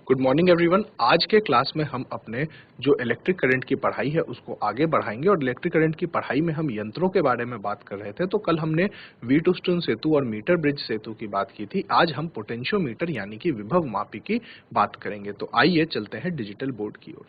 Good morning everyone. आज के class में हम अपने जो इलेक्ट्रिक करंट की पढ़ाई है उसको आगे बढ़ाएंगे और इलेक्ट्रिक करंट की पढ़ाई में हम यंत्रों के बारे में बात कर रहे थे। तो कल हमने व्हीटस्टोन सेतु और मीटर ब्रिज सेतु की बात की थी। आज हम पोटेंशियोमीटर यानी कि विभव मापी की बात करेंगे। तो आइए चलते हैं डिजिटल बोर्ड की ओर।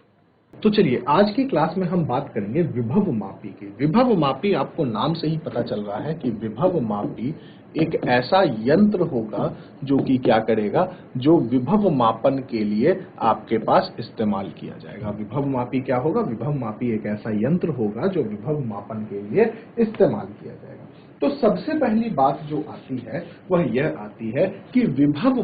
तो चलिए आज की क्लास में हम बात करेंगे विभव मापी की। विभव मापी आपको नाम से ही पता चल रहा है कि विभव मापी एक ऐसा यंत्र होगा जो कि क्या करेगा, जो विभव मापन के लिए आपके पास इस्तेमाल किया जाएगा। विभव मापी क्या होगा? विभव मापी एक ऐसा यंत्र होगा जो विभव मापन के लिए इस्तेमाल किया जाएगा। तो सबसे पहली बात जो आती है वह यह आती है कि विभव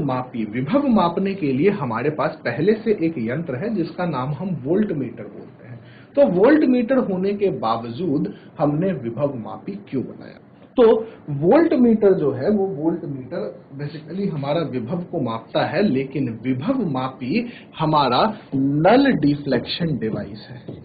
मापने के लिए हमारे पास पहले से एक यंत्र है जिसका नाम हम वोल्ट मीटर बोलते हैं। तो वोल्ट मीटर होने के बावजूद हमने विभव मापी क्यों बनाया? तो वोल्ट मीटर जो है वो वोल्ट मीटर बेसिकली हमारा विभव को मापता है, लेकिन विभव मापी हमारा नल डिफ्लेक्शन डिवाइस है।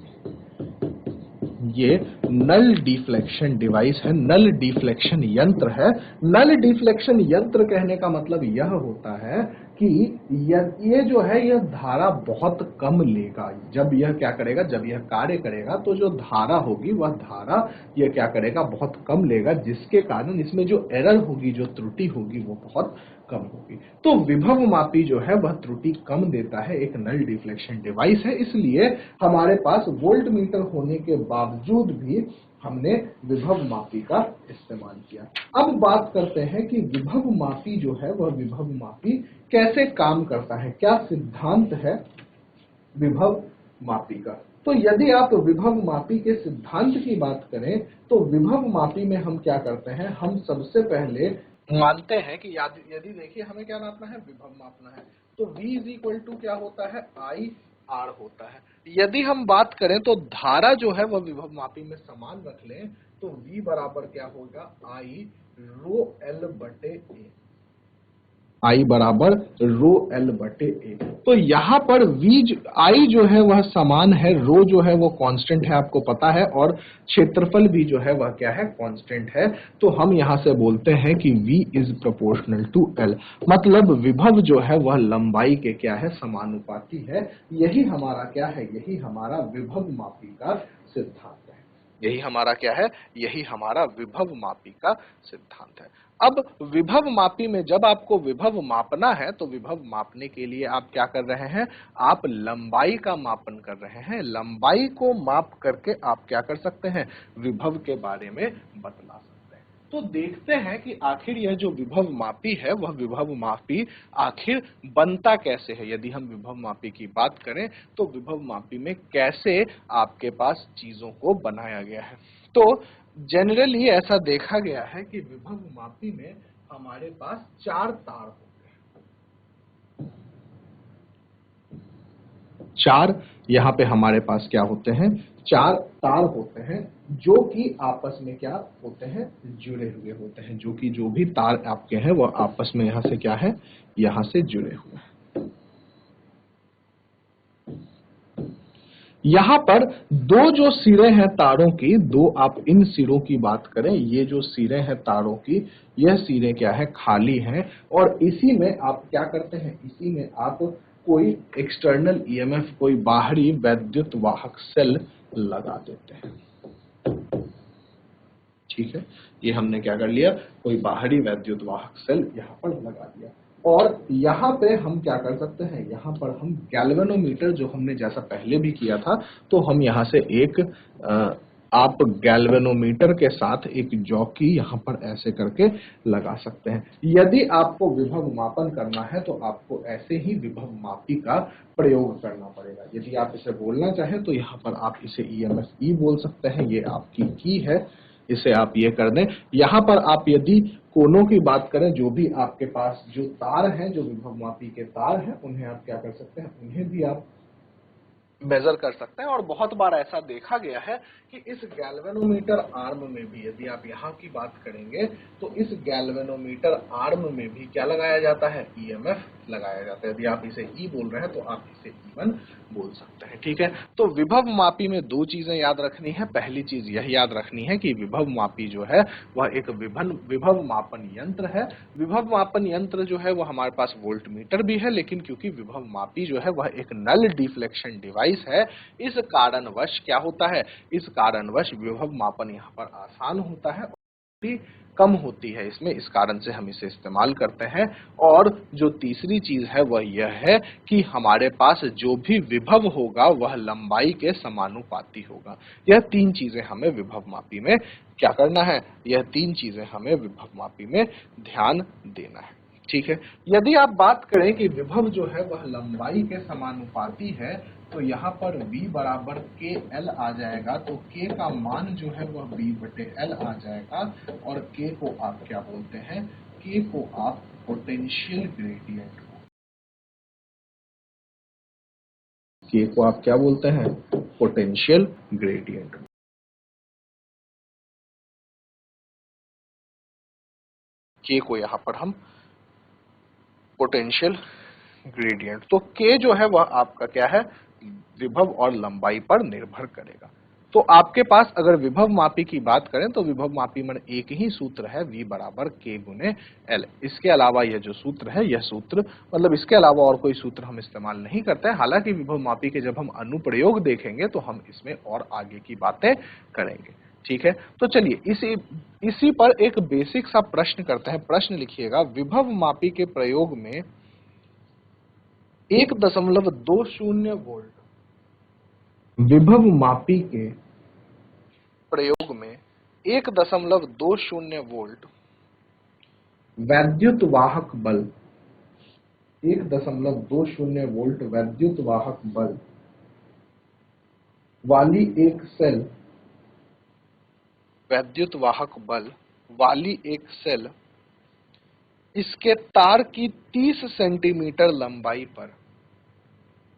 ये नल डिफ्लेक्शन डिवाइस है, नल डिफ्लेक्शन यंत्र है। नल डिफ्लेक्शन यंत्र कहने का मतलब यह होता है कि ये जो है यह धारा बहुत कम लेगा। जब यह क्या करेगा, जब यह कार्य करेगा तो जो धारा होगी वह धारा यह क्या करेगा, बहुत कम लेगा, जिसके कारण इसमें जो एरर होगी, जो त्रुटि होगी वो बहुत कम होगी। तो विभव मापी जो है वह त्रुटि कम देता है, एक नल डिफ्लेक्शन डिवाइस है। इसलिए हमारे पास वोल्ट मीटर होने के बावजूद भी हमने विभव मापी का इस्तेमाल किया। अब बात करते हैं कि विभव मापी जो है वह विभव मापी कैसे काम करता है, क्या सिद्धांत है विभव मापी का। तो यदि आप विभव मापी के सिद्धांत की बात करें तो विभव मापी में हम क्या करते हैं, हम सबसे पहले मानते हैं कि यदि देखिए हमें क्या नापना है, विभव मापना है। तो V इज इक्वल टू क्या होता है, I R होता है। यदि हम बात करें तो धारा जो है वह विभव मापी में समान रख लें तो V बराबर क्या होगा, I रो L बटे A। I बराबर रो एल बटे ए। तो यहां पर I जो है वह समान है, रो जो है वो कांस्टेंट है, आपको पता है, और क्षेत्रफल भी जो है वह क्या है, कांस्टेंट है। तो हम यहां से बोलते हैं कि V is proportional to L, मतलब विभव जो है वह लंबाई के क्या है, समानुपाती है। यही हमारा क्या है, यही हमारा विभव मापी का सिद्धांत है। यही हमारा क्या है, यही हमारा विभव मापी का सिद्धांत है। अब विभव मापी में जब आपको विभव मापना है तो विभव मापने के लिए आप क्या कर रहे हैं, आप लंबाई का मापन कर रहे हैं। लंबाई को माप करके आप क्या कर सकते हैं, विभव के बारे में बतला सकते हैं। तो देखते हैं कि आखिर यह जो विभव मापी है वह विभव मापी आखिर बनता कैसे है। यदि हम विभव मापी की बात करें तो विभव मापी में कैसे आपके पास चीजों को बनाया गया है। तो जनरली ऐसा देखा गया है कि विभव मापी में हमारे पास 4 तार होते हैं। 4 यहाँ पे हमारे पास क्या होते हैं, 4 तार होते हैं जो कि आपस में क्या होते हैं, जुड़े हुए होते हैं। जो कि जो भी तार आपके हैं वो आपस में यहां से क्या है, यहां से जुड़े हुए हैं। यहां पर दो जो सिरे हैं तारों की, दो आप इन सिरों की बात करें, ये जो सिरे हैं तारों की, यह सिरे क्या है, खाली हैं। और इसी में आप क्या करते हैं, इसी में आप कोई एक्सटर्नल ईएमएफ, कोई बाहरी वैद्युत वाहक सेल लगा देते हैं। ठीक है, ये हमने क्या कर लिया, कोई बाहरी वैद्युत वाहक सेल यहाँ पर लगा दिया। और यहाँ पे हम क्या कर सकते हैं, यहाँ पर हम गैल्वेनोमीटर, जो हमने जैसा पहले भी किया था, तो हम यहाँ से एक आप गैल्वेनोमीटर के साथ एक जॉकी यहाँ पर ऐसे करके लगा सकते हैं। यदि आपको विभव मापन करना है तो आपको ऐसे ही विभव मापी का प्रयोग करना पड़ेगा। यदि आप इसे बोलना चाहें तो यहाँ पर आप इसे ईएमएफ ई बोल सकते हैं, ये आपकी की है, इसे आप ये कर दें। यहाँ पर आप यदि कोनों की बात करें, जो भी आपके पास जो तार हैं, जो विभव मापी के तार हैं, उन्हें आप क्या कर सकते हैं, उन्हें भी आप मेजर कर सकते हैं। और बहुत बार ऐसा देखा गया है कि इस गैल्वेनोमीटर आर्म में भी, यदि आप यहाँ की बात करेंगे तो इस गैल्वेनोमीटर आर्म में भी क्या लगाया जाता है, ईएमएफ लगाया जाता है। यदि आप इसे ई बोल रहे हैं तो आप इसे ई1 बोल सकते हैं। ठीक है, तो विभव मापी में दो चीजें याद रखनी है। पहली चीज यह याद रखनी है कि विभव मापी जो है वह एक विभव मापन यंत्र है। विभव मापन यंत्र जो है वह हमारे पास वोल्ट मीटर भी है, लेकिन क्योंकि विभव मापी जो है वह एक नल डिफ्लेक्शन डिवाइस है, इस कारणवश क्या होता है, इस कारणवश विभव मापन यहाँ पर आसान होता है, कम होती है इसमें, इस कारण से हम इसे इस्तेमाल करते हैं। और जो तीसरी चीज है वह यह है कि हमारे पास जो भी विभव होगा वह लंबाई के समानुपाती होगा। यह तीन चीजें हमें विभव मापी में क्या करना है, यह तीन चीजें हमें विभव मापी में ध्यान देना है। ठीक है, यदि आप बात करें कि विभव जो है वह लंबाई के समानुपाती है, तो यहाँ पर V बराबर के एल आ जाएगा, तो K का मान जो है वह V बटे एल आ जाएगा, और K को आप क्या बोलते हैं, K को आप पोटेंशियल ग्रेडियंट, K को आप क्या बोलते हैं, पोटेंशियल ग्रेडियंट। K को यहाँ पर हम पोटेंशियल ग्रेडियंट, तो K जो है वह आपका क्या है, विभव और लंबाई पर निर्भर करेगा। तो आपके पास अगर विभव मापी की बात करें तो विभव मापी में एक ही सूत्र है, V बराबर K गुने L। इसके अलावा यह जो सूत्र है, यह सूत्र मतलब इसके अलावा और कोई सूत्र हम इस्तेमाल नहीं करते हैं। हालांकि विभव मापी के जब हम अनुप्रयोग देखेंगे तो हम इसमें और आगे की बातें करेंगे। ठीक है, तो चलिए इसी पर एक बेसिक सा प्रश्न करते हैं। प्रश्न लिखिएगा, विभव मापी के प्रयोग में 1.20 वोल्ट, विभव मापी के प्रयोग में 1.20 वोल्ट वैद्युत वाहक बल, 1.20 वोल्ट वैद्युत वाहक बल वाली एक सेल, वैद्युत वाहक बल वाली एक सेल इसके तार की 30 सेंटीमीटर लंबाई पर,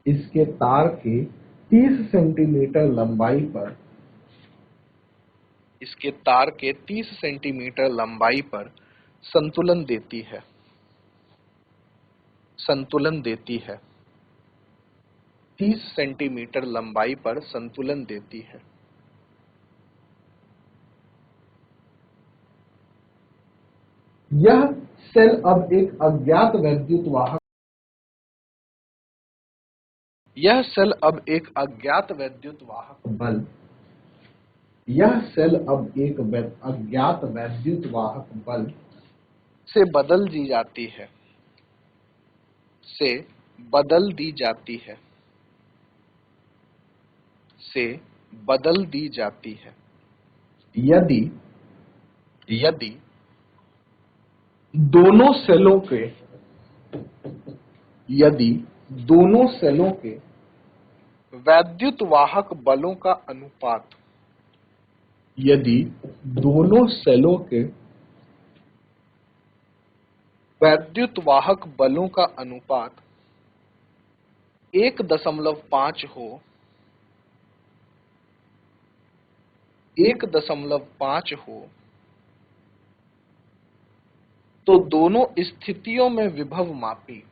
इसके तार के 30 सेंटीमीटर लंबाई पर, इसके तार के 30 सेंटीमीटर लंबाई पर संतुलन देती है, संतुलन देती है, 30 सेंटीमीटर लंबाई पर संतुलन देती है। यह सेल अब एक अज्ञात वैद्युत वाहक, यह सेल अब एक अज्ञात वैद्युत वाहक बल, यह सेल अब एक अज्ञात वैद्युत वाहक बल से बदल दी जाती है, से बदल दी जाती है, से बदल दी जाती है। यदि यदि दोनों सेलों के, यदि दोनों सेलों के वैद्युत वाहक बलों का अनुपात, यदि दोनों सेलों के वैद्युत वाहक बलों का अनुपात 1.5 हो, 1.5 हो, तो दोनों स्थितियों में विभव मापी,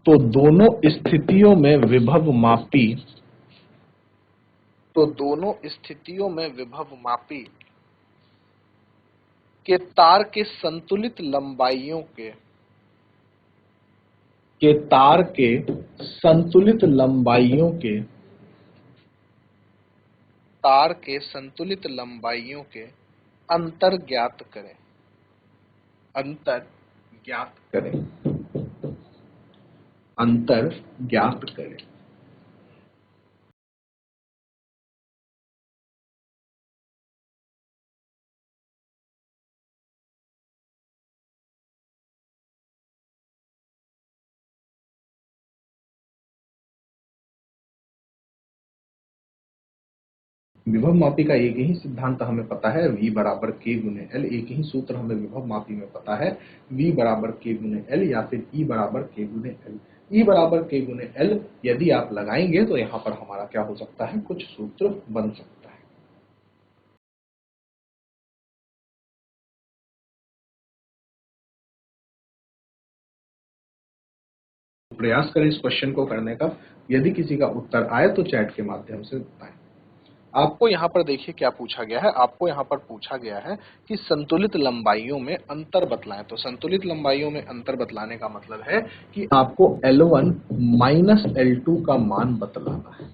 तो दोनों स्थितियों में विभव मापी, तो दोनों स्थितियों में विभव मापी के तार के संतुलित लंबाइयों के तार के संतुलित लंबाइयों के, तार के संतुलित लंबाइयों के अंतर ज्ञात करें, अंतर ज्ञात करें, अंतर ज्ञात करें। विभव मापी का एक ही सिद्धांत हमें पता है, V बराबर K गुने L। एक ही सूत्र हमें विभव मापी में पता है, V बराबर K गुने L या फिर E बराबर K गुने L। E बराबर K गुने L यदि आप लगाएंगे तो यहाँ पर हमारा क्या हो सकता है, कुछ सूत्र बन सकता है। प्रयास करें इस क्वेश्चन को करने का। यदि किसी का उत्तर आए तो चैट के माध्यम से बताएं। आपको यहाँ पर देखिए क्या पूछा गया है। आपको यहाँ पर पूछा गया है कि संतुलित लंबाइयों में अंतर बतलाएं। तो संतुलित लंबाइयों में अंतर बतलाने का मतलब है कि आपको L1 माइनस L2 का मान बतलाना है।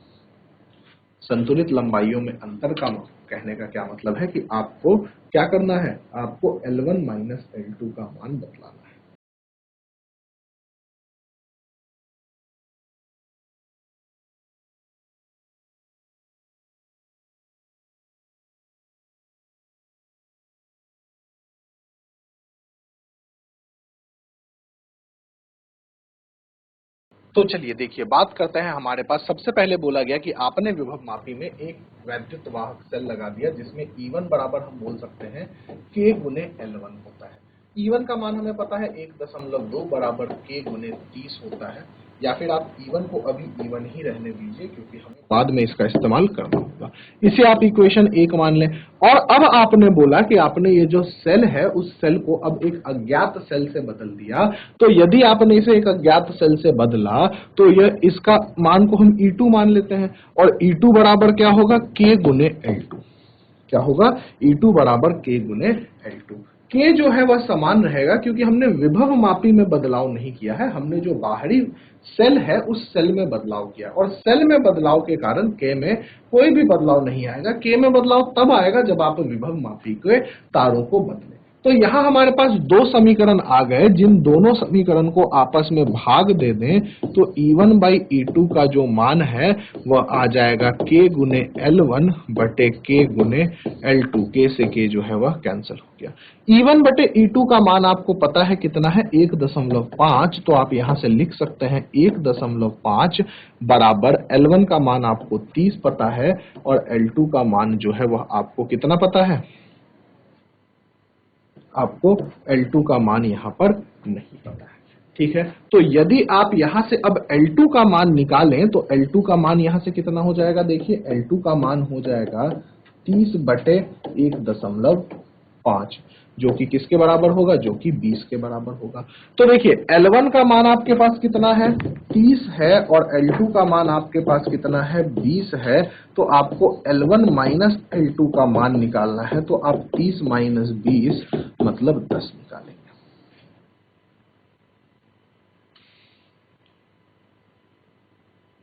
संतुलित लंबाइयों में अंतर का कहने का क्या मतलब है कि आपको क्या करना है, आपको L1 माइनस L2 का मान बतलाना है। तो चलिए देखिए, बात करते हैं। हमारे पास सबसे पहले बोला गया कि आपने विभव मापी में एक वैद्युत वाहक सेल लगा दिया जिसमें E1 बराबर हम बोल सकते हैं K गुने L1 होता है। E1 का मान हमें पता है 1.2 बराबर K गुने 30 होता है, या फिर आप E1 को अभी E1 ही रहने दीजिए क्योंकि हमें बाद में इसका इस्तेमाल करना होगा। इसे आप इक्वेशन 1 मान लें। और अब आपने बोला कि आपने ये जो सेल है उस सेल को अब एक अज्ञात सेल से बदल दिया। तो यदि आपने इसे एक अज्ञात सेल से बदला तो यह इसका मान को हम E2 मान लेते हैं, और E2 बराबर क्या होगा, K गुने L2। क्या होगा, E2 बराबर K गुने L2। K जो है वह समान रहेगा क्योंकि हमने विभव मापी में बदलाव नहीं किया है, हमने जो बाहरी सेल है उस सेल में बदलाव किया, और सेल में बदलाव के कारण K में कोई भी बदलाव नहीं आएगा। K में बदलाव तब आएगा जब आप विभव मापी के तारों को बदलें। तो यहां हमारे पास दो समीकरण आ गए। जिन दोनों समीकरण को आपस में भाग दे दें तो E1 बाई E2 का जो मान है वह आ जाएगा K गुने L1 बटे K गुने L2। K से K जो है वह कैंसिल हो गया। E1 बटे E2 का मान आपको पता है कितना है, 1.5। तो आप यहां से लिख सकते हैं 1.5 बराबर L1 का मान आपको 30 पता है, और L2 का मान जो है वह आपको कितना पता है, आपको L2 का मान यहां पर नहीं पता है। ठीक है, तो यदि आप यहां से अब L2 का मान निकालें तो L2 का मान यहां से कितना हो जाएगा, देखिए L2 का मान हो जाएगा 30 बटे 1.5, जो कि किसके बराबर होगा, जो कि 20 के बराबर होगा। तो देखिए L1 का मान आपके पास कितना है, 30 है, और L2 का मान आपके पास कितना है, 20 है। तो आपको L1 माइनस L2 का मान निकालना है। तो आप 30 माइनस 20 मतलब 10 निकालेंगे।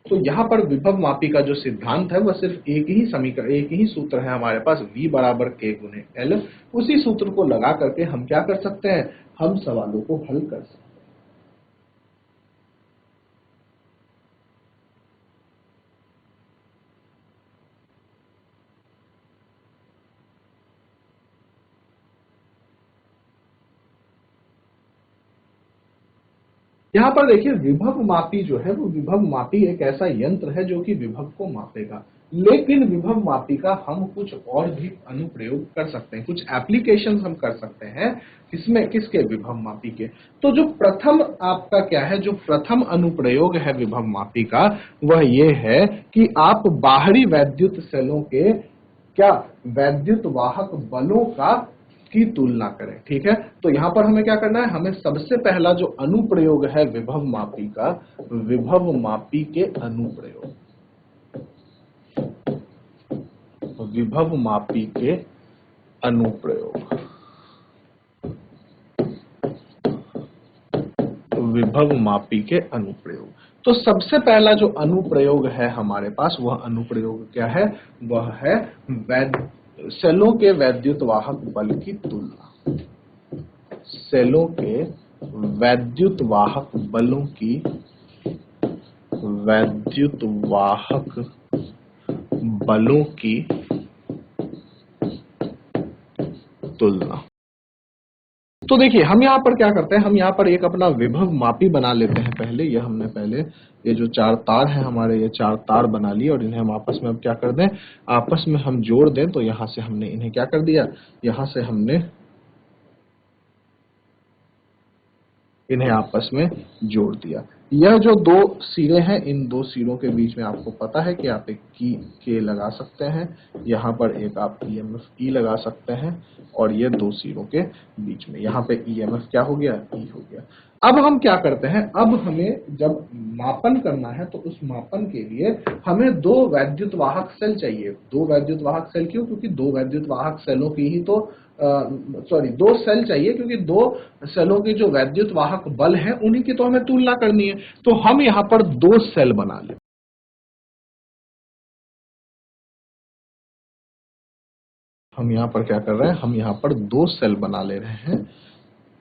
तो यहां पर विभव मापी का जो सिद्धांत है वह सिर्फ एक ही समीकरण, एक ही सूत्र है हमारे पास, V बराबर K गुने L। उसी सूत्र को लगा करके हम क्या कर सकते हैं, हम सवालों को हल कर सकते हैं। यहाँ पर देखिए विभव मापी जो है वो विभव मापी एक ऐसा यंत्र है जो कि विभव को मापेगा, लेकिन विभव मापी का हम कुछ और भी अनुप्रयोग कर सकते हैं, कुछ एप्लीकेशंस हम कर सकते हैं। इसमें किसके, विभव मापी के। तो जो प्रथम आपका क्या है, जो प्रथम अनुप्रयोग है विभव मापी का वह ये है कि आप बाहरी वैद्युत सेलों के क्या, वैद्युत वाहक बलों का की तुलना करें। ठीक है, तो यहां पर हमें क्या करना है, हमें सबसे पहला जो अनुप्रयोग है विभव मापी का, विभव मापी के अनुप्रयोग, विभव मापी के अनुप्रयोग, विभव मापी के अनुप्रयोग। तो सबसे पहला जो अनुप्रयोग है हमारे पास, वह अनुप्रयोग क्या है, वह है सेलों के वैद्युत वाहक बल की तुलना, सेलों के वैद्युत वाहक बलों की, वैद्युत वाहक बलों की तुलना। तो देखिए हम यहाँ पर क्या करते हैं, हम यहाँ पर एक अपना विभव मापी बना लेते हैं। पहले ये जो चार तार हैं हमारे, ये चार तार बना लिए, और इन्हें हम आपस में अब क्या कर दें, आपस में हम जोड़ दें। तो यहाँ से हमने इन्हें क्या कर दिया, यहाँ से हमने इन्हें आपस में जोड़ दिया। यह जो दो सिरे हैं, इन दो सिरों के बीच में आपको पता है कि आप एक की के लगा सकते हैं, यहाँ पर एक आप ईएमएफ ई लगा सकते हैं, और ये दो सिरों के बीच में यहाँ पे ईएमएफ क्या हो गया, ई हो गया। अब हम क्या करते हैं, अब हमें जब मापन करना है तो उस मापन के लिए हमें दो वैद्युत वाहक सेल चाहिए। दो वैद्युत वाहक सेल क्यों? क्योंकि दो वैद्युत वाहक सेलों की ही तो दो सेल चाहिए, क्योंकि दो सेलों के जो वैद्युत वाहक बल है उन्हीं की तो हमें तुलना करनी है। तो हम यहां पर दो सेल बना लें। हम यहां पर क्या कर रहे हैं, हम यहां पर दो सेल बना ले रहे हैं।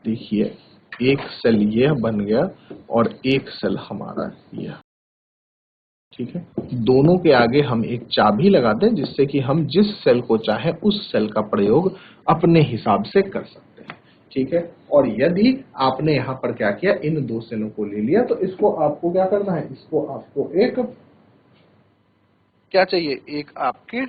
देखिए, एक सेल यह बन गया और एक सेल हमारा यह, ठीक है। दोनों के आगे हम एक चाबी लगा दें, जिससे कि हम जिस सेल को चाहे उस सेल का प्रयोग अपने हिसाब से कर सकते हैं, ठीक है। और यदि आपने यहाँ पर क्या किया, इन दो सेलों को ले लिया, तो इसको आपको क्या करना है, इसको आपको एक क्या चाहिए, एक आपकी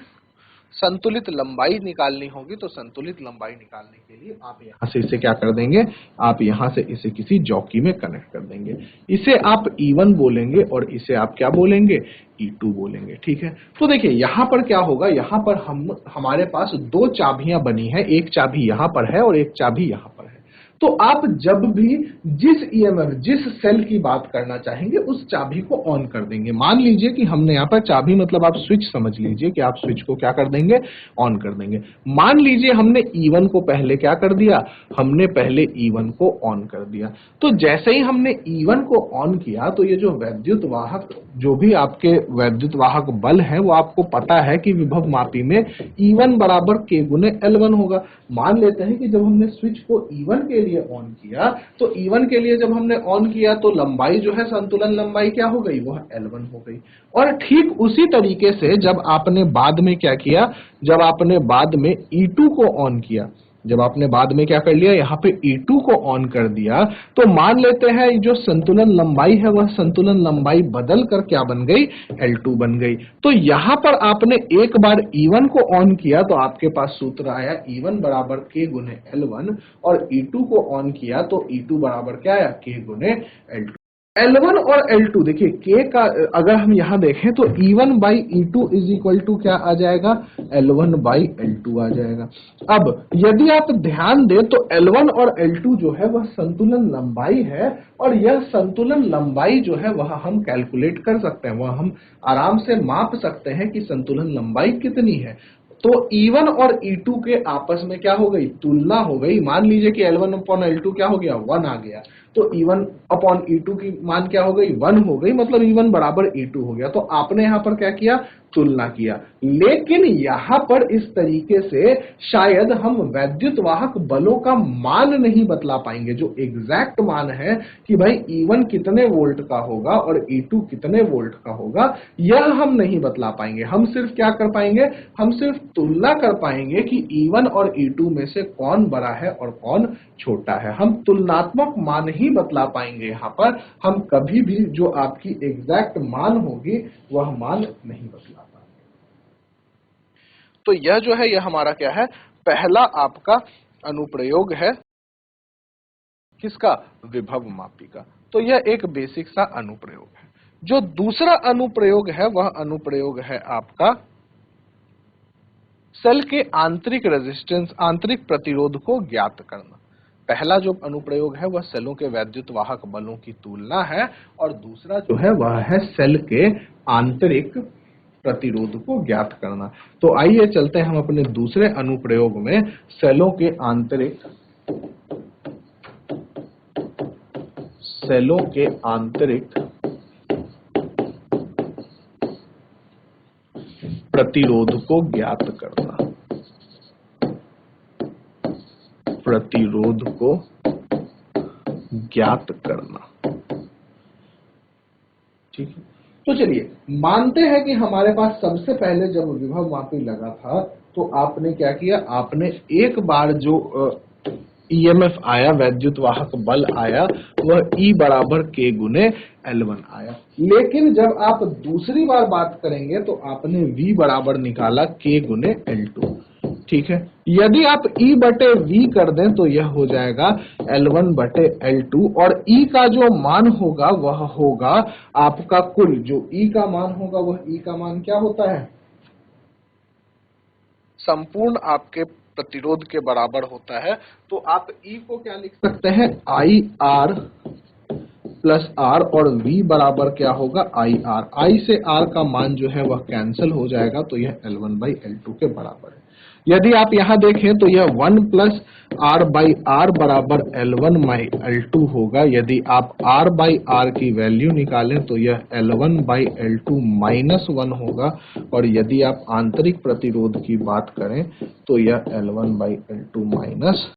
संतुलित लंबाई निकालनी होगी। तो संतुलित लंबाई निकालने के लिए आप यहां से इसे क्या कर देंगे, आप यहां से इसे किसी जॉकी में कनेक्ट कर देंगे। इसे आप E1 बोलेंगे और इसे आप क्या बोलेंगे, E2 बोलेंगे, ठीक है। तो देखिए यहां पर क्या होगा, यहां पर हमारे पास दो चाबियां बनी है, एक चाबी यहां पर है और एक चाबी यहां पर है। तो आप जब भी जिस ईएमएफ, जिस सेल की बात करना चाहेंगे, उस चाबी को ऑन कर देंगे। मान लीजिए कि हमने यहाँ पर चाबी मतलब आप स्विच समझ लीजिए कि आप स्विच को क्या कर देंगे, ऑन कर देंगे। मान लीजिए हमने E1 को पहले क्या कर दिया, हमने पहले E1 को ऑन कर दिया। तो जैसे ही हमने E1 को ऑन किया, तो ये जो वैद्युत वाहक, जो भी आपके वैद्युत वाहक बल है, वो आपको पता है कि विभव मापी में E1 बराबर K गुने L1 होगा। मान लेते हैं कि जब हमने स्विच को E1 के लिए ऑन किया, तो E1 के लिए जब हमने ऑन किया तो लंबाई जो है, संतुलन लंबाई क्या हो गई, वह L1 हो गई। और ठीक उसी तरीके से जब आपने बाद में क्या किया, जब आपने बाद में E2 को ऑन किया, जब आपने बाद में क्या कर लिया, यहाँ पे E2 को ऑन कर दिया, तो मान लेते हैं जो संतुलन लंबाई है, वह संतुलन लंबाई बदल कर क्या बन गई, L2 बन गई। तो यहां पर आपने एक बार E1 को ऑन किया, तो आपके पास सूत्र आया E1 बराबर K गुने L1, और E2 को ऑन किया तो E2 बराबर क्या आया, K गुने L2। L1 और L2 देखिए, K का अगर हम यहां देखें तो E1 by E2 is equal to क्या आ जाएगा, L1 बाई L2 आ जाएगा। अब यदि आप ध्यान दें तो L1 और L2 जो है वह संतुलन लंबाई है, और यह संतुलन लंबाई जो है वह हम कैलकुलेट कर सकते हैं, वह हम आराम से माप सकते हैं कि संतुलन लंबाई कितनी है। तो E1 और E2 के आपस में क्या हो गई, तुलना हो गई। मान लीजिए कि L1 अपॉन L2 क्या हो गया, 1 आ गया। तो E1 अपॉन E2 की मान क्या हो गई, 1 हो गई, मतलब E1 बराबर E2 हो गया। तो आपने यहां पर क्या किया, तुलना किया। लेकिन यहां पर इस तरीके से शायद हम वैद्युत वाहक बलों का मान नहीं बतला पाएंगे, जो एग्जैक्ट मान है कि भाई E1 कितने वोल्ट का होगा और E2 कितने वोल्ट का होगा, यह हम नहीं बतला पाएंगे। हम सिर्फ क्या कर पाएंगे, हम सिर्फ तुलना कर पाएंगे कि E1 और E2 में से कौन बड़ा है और कौन छोटा है। हम तुलनात्मक मान ही बतला पाएंगे। यहां पर हम कभी भी जो आपकी एग्जैक्ट मान होगी वह मान नहीं बतला पाएंगे। तो यह जो है, यह हमारा क्या है, पहला आपका अनुप्रयोग है, किसका, विभव मापी का। तो यह एक बेसिक सा अनुप्रयोग है। जो दूसरा अनुप्रयोग है, वह अनुप्रयोग है आपका सेल के आंतरिक रेजिस्टेंस, आंतरिक प्रतिरोध को ज्ञात करना। पहला जो अनुप्रयोग है वह सेलों के वैद्युत वाहक बलों की तुलना है, और दूसरा जो है वह है सेल के आंतरिक प्रतिरोध को ज्ञात करना। तो आइए चलते हैं हम अपने दूसरे अनुप्रयोग में, सेलों के आंतरिक प्रतिरोध को ज्ञात करना, प्रतिरोध को ज्ञात करना, ठीक है। तो चलिए मानते हैं कि हमारे पास सबसे पहले जब विभव मापी लगा था, तो आपने क्या किया, आपने एक बार जो ईएमएफ आया, वैद्युत वाहक बल आया, वह E बराबर K गुने L1 आया। लेकिन जब आप दूसरी बार बात करेंगे तो आपने V बराबर निकाला K गुने L2। ठीक है। यदि आप E बटे V कर दें तो यह हो जाएगा L1 बटे L2 और E का जो मान होगा वह होगा आपका कुल, जो E का मान होगा वह E का मान क्या होता है, संपूर्ण आपके प्रतिरोध के बराबर होता है। तो आप E को क्या लिख सकते हैं, आई आर प्लस आर, और V बराबर क्या होगा, आई आर। I से R का मान जो है वह कैंसिल हो जाएगा, तो यह L1 बाई L2 के बराबर है। यदि आप यहां देखें तो यह 1 प्लस आर बाई आर बराबर L1 बाई L2 होगा। यदि आप R बाई आर की वैल्यू निकालें तो यह L1 बाई L2 माइनस 1 होगा, और यदि आप आंतरिक प्रतिरोध की बात करें तो यह L1 बाई L2 माइनस।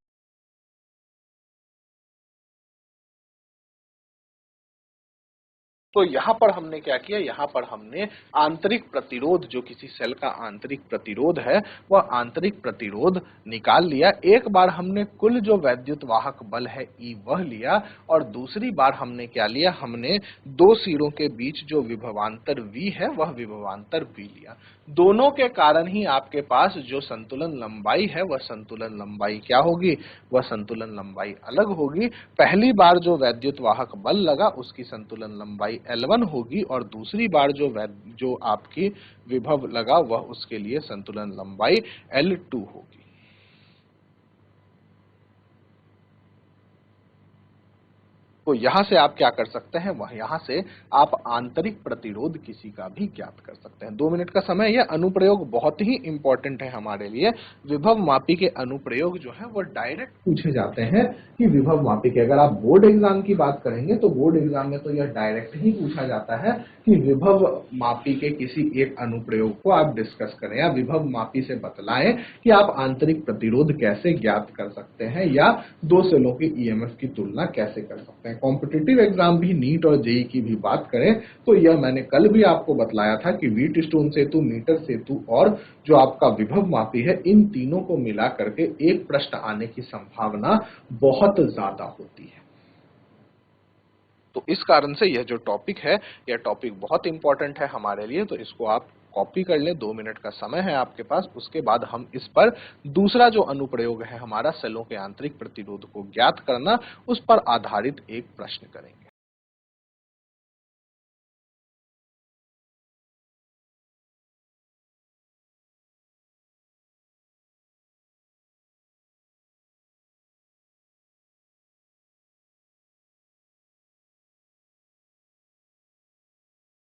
तो यहां पर हमने क्या किया, यहां पर हमने आंतरिक प्रतिरोध, जो किसी सेल का आंतरिक प्रतिरोध है, वह आंतरिक प्रतिरोध निकाल लिया। एक बार हमने कुल जो वैद्युत वाहक बल है E वह लिया, और दूसरी बार हमने क्या लिया, हमने दो सिरों के बीच जो विभवांतर V है वह विभवांतर V लिया। दोनों के कारण ही आपके पास जो संतुलन लंबाई है वह संतुलन लंबाई क्या होगी, वह संतुलन लंबाई अलग होगी। पहली बार जो वैद्युत वाहक बल लगा उसकी संतुलन लंबाई L1 होगी, और दूसरी बार जो आपकी विभव लगा वह उसके लिए संतुलन लंबाई L2 होगी। तो यहां से आप क्या कर सकते हैं, वह यहां से आप आंतरिक प्रतिरोध किसी का भी ज्ञात कर सकते हैं। 2 मिनट का समय। यह अनुप्रयोग बहुत ही इंपॉर्टेंट है हमारे लिए। विभव मापी के अनुप्रयोग जो है वो डायरेक्ट पूछे जाते हैं कि विभव मापी के, अगर आप बोर्ड एग्जाम की बात करेंगे तो बोर्ड एग्जाम में तो यह डायरेक्ट ही पूछा जाता है कि विभव मापी के किसी एक अनुप्रयोग को आप डिस्कस करें, या विभव मापी से बतलाएं कि आप आंतरिक प्रतिरोध कैसे ज्ञात कर सकते हैं, या दो सेलों के ईएमएफ की तुलना कैसे कर सकते हैं। कॉम्पिटिटिव एग्जाम भी, नीट और जेई की भी बात करें तो यह मैंने कल भी आपको बतलाया था कि व्हीट स्टोन सेतु, मीटर सेतु और जो आपका विभव मापी है, इन तीनों को मिला करके एक प्रश्न आने की संभावना बहुत ज्यादा होती है। तो इस कारण से यह जो टॉपिक है, यह टॉपिक बहुत इंपॉर्टेंट है हमारे लिए। तो इसको आप कॉपी कर लें, 2 मिनट का समय है आपके पास। उसके बाद हम इस पर दूसरा जो अनुप्रयोग है हमारा, सेलों के आंतरिक प्रतिरोध को ज्ञात करना, उस पर आधारित एक प्रश्न करेंगे।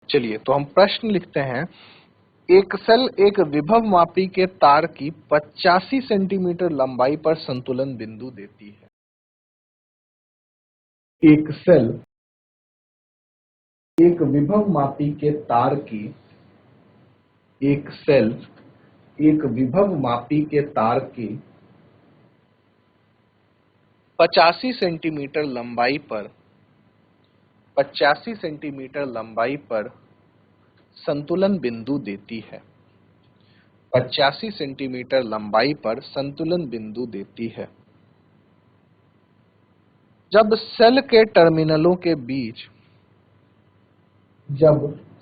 चलिए, तो हम प्रश्न लिखते हैं। एक सेल एक विभव मापी के तार की 85 सेंटीमीटर लंबाई पर संतुलन बिंदु देती है। एक सेल एक विभव मापी के तार की एक सेल एक विभव मापी के तार की 85 सेंटीमीटर लंबाई पर 85 सेंटीमीटर लंबाई पर संतुलन बिंदु देती है। 85 सेंटीमीटर लंबाई पर संतुलन बिंदु देती है। जब सेल के टर्मिनलों के बीच जब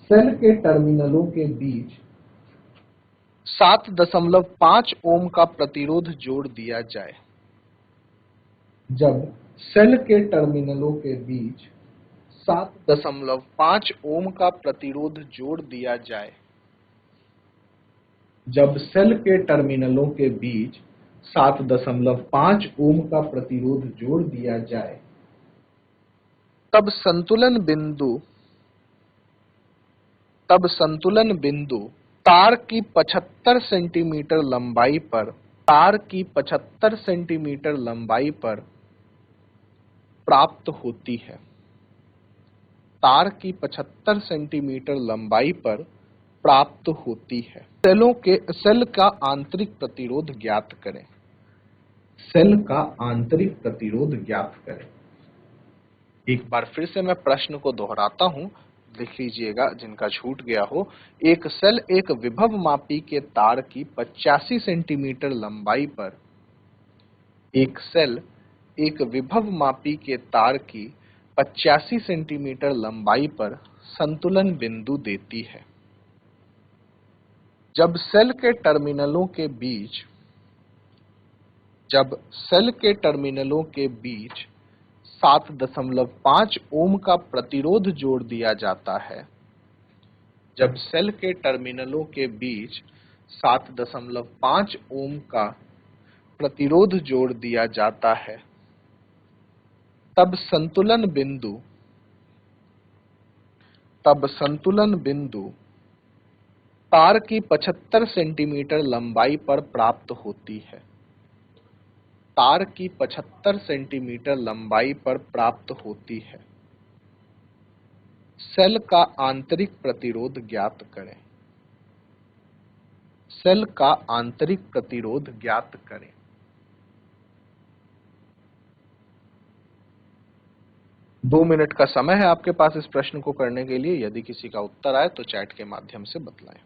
सेल के टर्मिनलों के बीच 7.5 ओम का प्रतिरोध जोड़ दिया जाए। जब सेल के टर्मिनलों के बीच 7.5 ओम का प्रतिरोध जोड़ दिया जाए। जब सेल के टर्मिनलों के बीच 7.5 ओम का प्रतिरोध जोड़ दिया जाए, तब संतुलन बिंदु तार की 75 सेंटीमीटर लंबाई पर प्राप्त होती है। तार की 75 सेंटीमीटर लंबाई पर प्राप्त होती है। सेल का आंतरिक प्रतिरोध ज्ञात करें। सेल का आंतरिक प्रतिरोध ज्ञात करें। एक बार फिर से मैं प्रश्न को दोहराता हूं, लिख लीजिएगा जिनका छूट गया हो। एक सेल एक विभव मापी के तार की 85 सेंटीमीटर लंबाई पर एक सेल एक विभव मापी के तार की 85 सेंटीमीटर लंबाई पर संतुलन बिंदु देती है। जब सेल के टर्मिनलों के बीच जब सेल के टर्मिनलों के बीच 7.5 ओम का प्रतिरोध जोड़ दिया जाता है, जब सेल के टर्मिनलों के बीच 7.5 ओम का प्रतिरोध जोड़ दिया जाता है, तब संतुलन बिंदु तार की 75 सेंटीमीटर लंबाई पर प्राप्त होती है। तार की 75 सेंटीमीटर लंबाई पर प्राप्त होती है। सेल का आंतरिक प्रतिरोध ज्ञात करें। सेल का आंतरिक प्रतिरोध ज्ञात करें। दो मिनट का समय है आपके पास इस प्रश्न को करने के लिए। यदि किसी का उत्तर आए तो चैट के माध्यम से बतलाएं।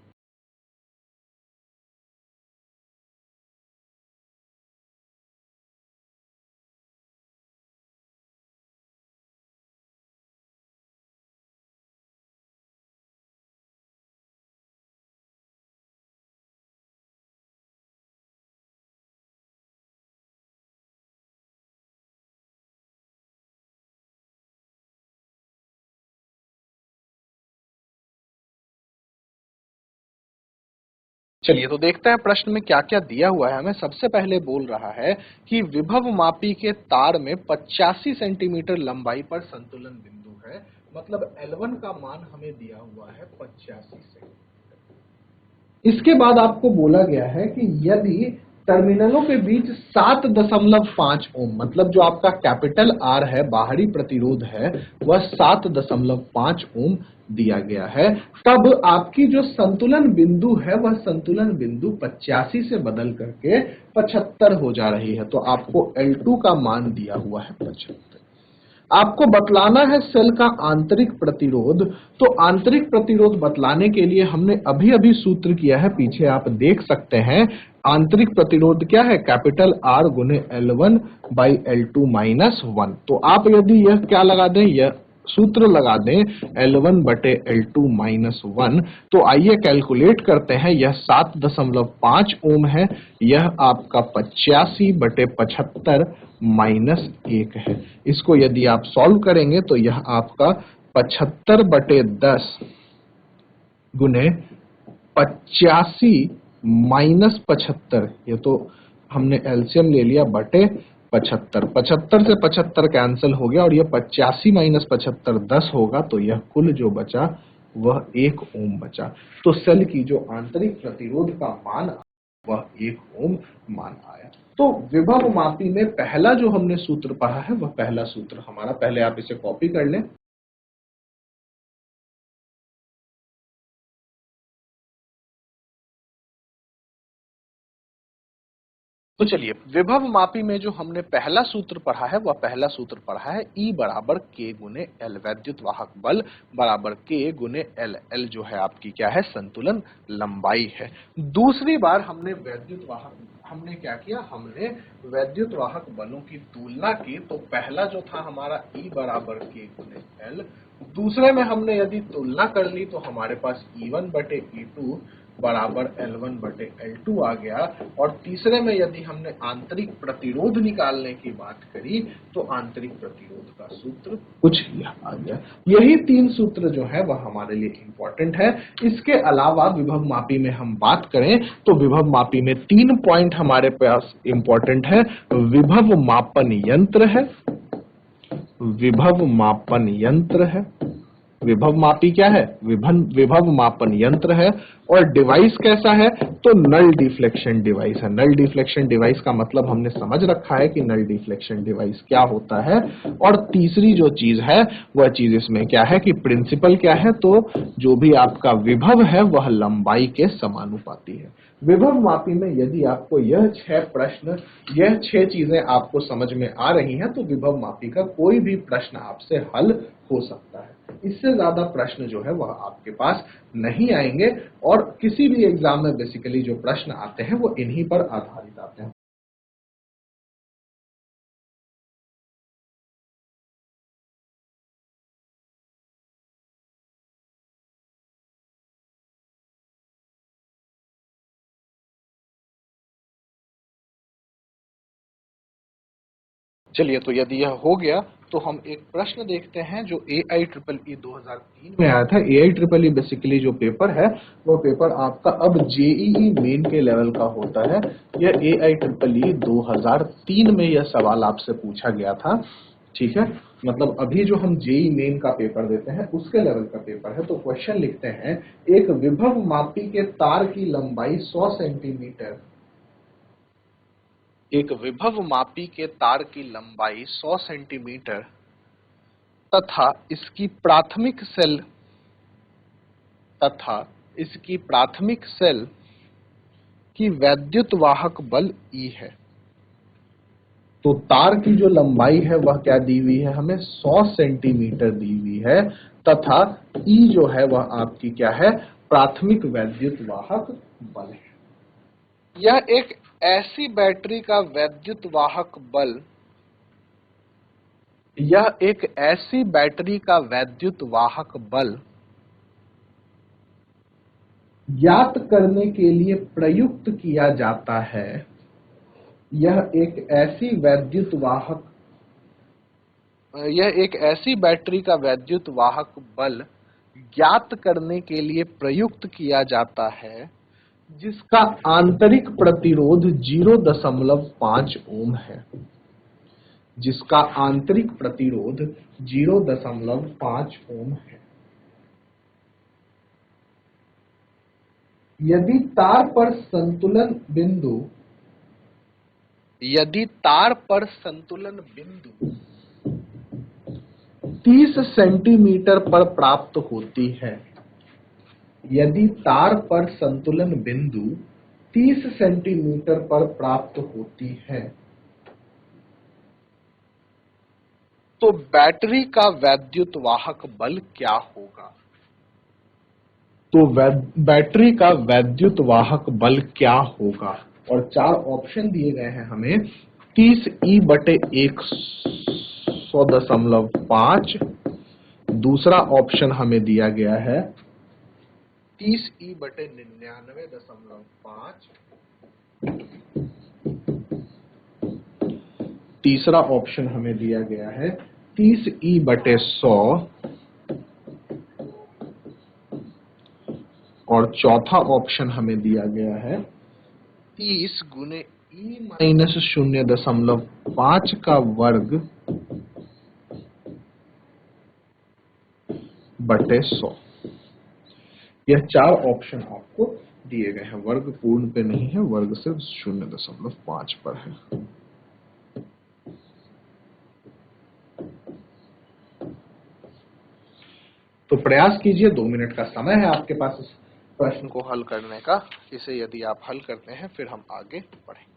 चलिए तो देखते हैं प्रश्न में क्या क्या दिया हुआ है। हमें सबसे पहले बोल रहा है कि विभव मापी के तार में 85 सेंटीमीटर लंबाई पर संतुलन बिंदु है। मतलब L1 का मान हमें दिया हुआ है 85 सेंटीमीटर। इसके बाद आपको बोला गया है कि यदि टर्मिनलों के बीच 7.5 ओम, मतलब जो आपका कैपिटल आर है, बाहरी प्रतिरोध है, वह 7.5 ओम दिया गया है, तब आपकी जो संतुलन बिंदु है वह संतुलन बिंदु 85 से बदल करके 75 हो जा रही है। तो आपको L2 का मान दिया हुआ है 75। आपको बतलाना है सेल का आंतरिक प्रतिरोध। तो आंतरिक प्रतिरोध बतलाने के लिए हमने अभी अभी सूत्र किया है, पीछे आप देख सकते हैं। आंतरिक प्रतिरोध क्या है? कैपिटल आर गुने L1 बाई L2 माइनस 1। तो आप यदि यह क्या लगा दें, यह सूत्र लगा दें L1 बटे L2 माइनस 1, तो आइए कैलकुलेट करते हैं। यह 7.5 ओम है, यह आपका 85 बटे 75 माइनस 1 है। इसको यदि आप सॉल्व करेंगे तो यह आपका 75 बटे 10 गुने 85 माइनस 75, ये तो हमने एलसीएम ले लिया, बटे 75। 75 से 75 कैंसिल हो गया और यह 85 माइनस 75 10 होगा, तो यह कुल जो बचा वह 1 ओम बचा। तो सेल की जो आंतरिक प्रतिरोध का मान वह 1 ओम मान आया। तो विभव मापी में पहला जो हमने सूत्र पढ़ा है वह पहला सूत्र हमारा, पहले आप इसे कॉपी कर लें। तो चलिए, विभव मापी में जो हमने पहला सूत्र पढ़ा है वह पहला सूत्र पढ़ा है E बराबर K गुने L। वैद्युत वाहक बल बराबर K गुने L। L जो है आपकी क्या है? संतुलन लंबाई है। दूसरी बार हमने क्या किया? हमने वैद्युत वाहक बलों की तुलना की। तो पहला जो था हमारा E बराबर K गुने L, दूसरे में हमने यदि तुलना कर ली तो हमारे पास E1 बटे E2 बराबर L1 बटे L2 आ गया। और तीसरे में यदि हमने आंतरिक प्रतिरोध निकालने की बात करी तो आंतरिक प्रतिरोध का सूत्र कुछ यह आ गया। यही तीन सूत्र जो है वह हमारे लिए इंपॉर्टेंट है। इसके अलावा विभव मापी में हम बात करें तो विभव मापी में 3 पॉइंट हमारे पास इंपॉर्टेंट है। विभव मापन यंत्र है, विभव मापन यंत्र है, विभव मापी क्या है? विभव मापन यंत्र है। और डिवाइस कैसा है? तो नल डिफ्लेक्शन डिवाइस है। नल डिफ्लेक्शन डिवाइस का मतलब हमने समझ रखा है कि नल डिफ्लेक्शन डिवाइस क्या होता है। और तीसरी जो चीज है वह चीज इसमें क्या है कि प्रिंसिपल क्या है? तो जो भी आपका विभव है वह लंबाई के समानुपाती है। विभव मापी में यदि आपको यह 6 चीजें आपको समझ में आ रही हैं तो विभव मापी का कोई भी प्रश्न आपसे हल हो सकता है। इससे ज्यादा प्रश्न जो है वह आपके पास नहीं आएंगे। और किसी भी एग्जाम में बेसिकली जो प्रश्न आते हैं वो इन्हीं पर आधारित आते हैं। चलिए, तो यदि यह हो गया तो हम एक प्रश्न देखते हैं जो AIEEE 2003 में आया था। AIEEE बेसिकली जो पेपर है वो पेपर आपका अब JEE मेन के लेवल का होता है। यह AIEEE 2003 में यह सवाल आपसे पूछा गया था। ठीक है, मतलब अभी जो हम JEE मेन का पेपर देते हैं उसके लेवल का पेपर है। तो क्वेश्चन लिखते हैं, एक विभव मापी के तार की लंबाई 100 सेंटीमीटर, एक विभव मापी के तार की लंबाई 100 सेंटीमीटर तथा इसकी प्राथमिक सेल की वैद्युत वाहक बल E है। तो तार की जो लंबाई है वह क्या दी हुई है हमें, 100 सेंटीमीटर दी हुई है तथा E जो है वह आपकी क्या है, प्राथमिक वैद्युत वाहक बल है। यह एक ऐसी बैटरी का वैद्युत वाहक बल ज्ञात करने के लिए प्रयुक्त किया जाता है। यह एक ऐसी बैटरी का वैद्युत वाहक बल ज्ञात करने के लिए प्रयुक्त किया जाता है जिसका आंतरिक प्रतिरोध 0.5 ओम है। जिसका आंतरिक प्रतिरोध 0.5 ओम है। यदि तार पर संतुलन बिंदु 30 सेंटीमीटर पर प्राप्त होती है, यदि तार पर संतुलन बिंदु 30 सेंटीमीटर पर प्राप्त होती है तो बैटरी का वैद्युत वाहक बल क्या होगा। तो बैटरी का वैद्युत वाहक बल क्या होगा, और 4 ऑप्शन दिए गए हैं हमें। 30E/100.5, दूसरा ऑप्शन हमें दिया गया है 30E/99.5, तीसरा ऑप्शन हमें दिया गया है 30E/100 और चौथा ऑप्शन हमें दिया गया है 30 गुने E-0.5 का वर्ग बटे 100। यह 4 ऑप्शन आपको दिए गए हैं। वर्ग पूर्ण पे नहीं है, वर्ग सिर्फ 0.5 पर है। तो प्रयास कीजिए, 2 मिनट का समय है आपके पास इस प्रश्न को हल करने का। इसे यदि आप हल करते हैं फिर हम आगे बढ़ेंगे।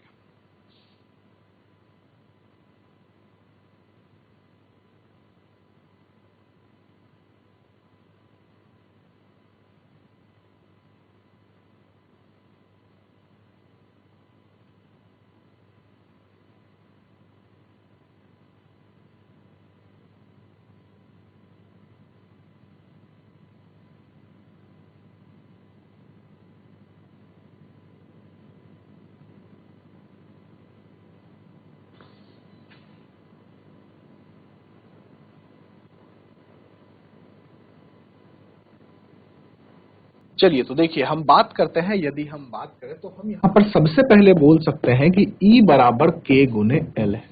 चलिए, तो देखिए हम बात करते हैं, यदि हम बात करें तो हम यहाँ पर सबसे पहले बोल सकते हैं कि E बराबर K गुने L है।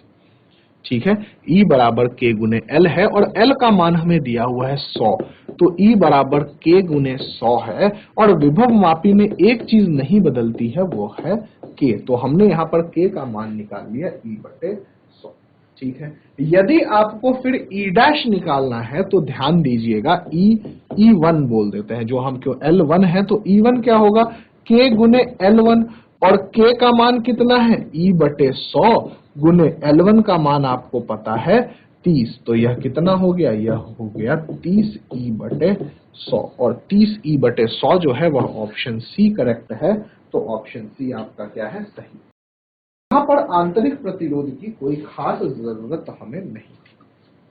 ठीक है, E बराबर K गुने L है और L का मान हमें दिया हुआ है 100। तो E बराबर K गुने 100 है और विभव मापी में एक चीज नहीं बदलती है, वो है K। तो हमने यहाँ पर K का मान निकाल लिया E/100। ठीक है, यदि आपको फिर E' निकालना है तो ध्यान दीजिएगा, E1 बोल देते हैं, जो हम क्यों L1 है तो E1 क्या होगा, K गुने L1 और K का मान कितना है, E/100 गुने L1 का मान आपको पता है 30। तो यह कितना हो गया, यह हो गया 30E/100 और 30E/100 जो है वह ऑप्शन सी करेक्ट है। तो ऑप्शन सी आपका क्या है, सही। यहाँ पर आंतरिक प्रतिरोध की कोई खास जरूरत हमें नहीं थी।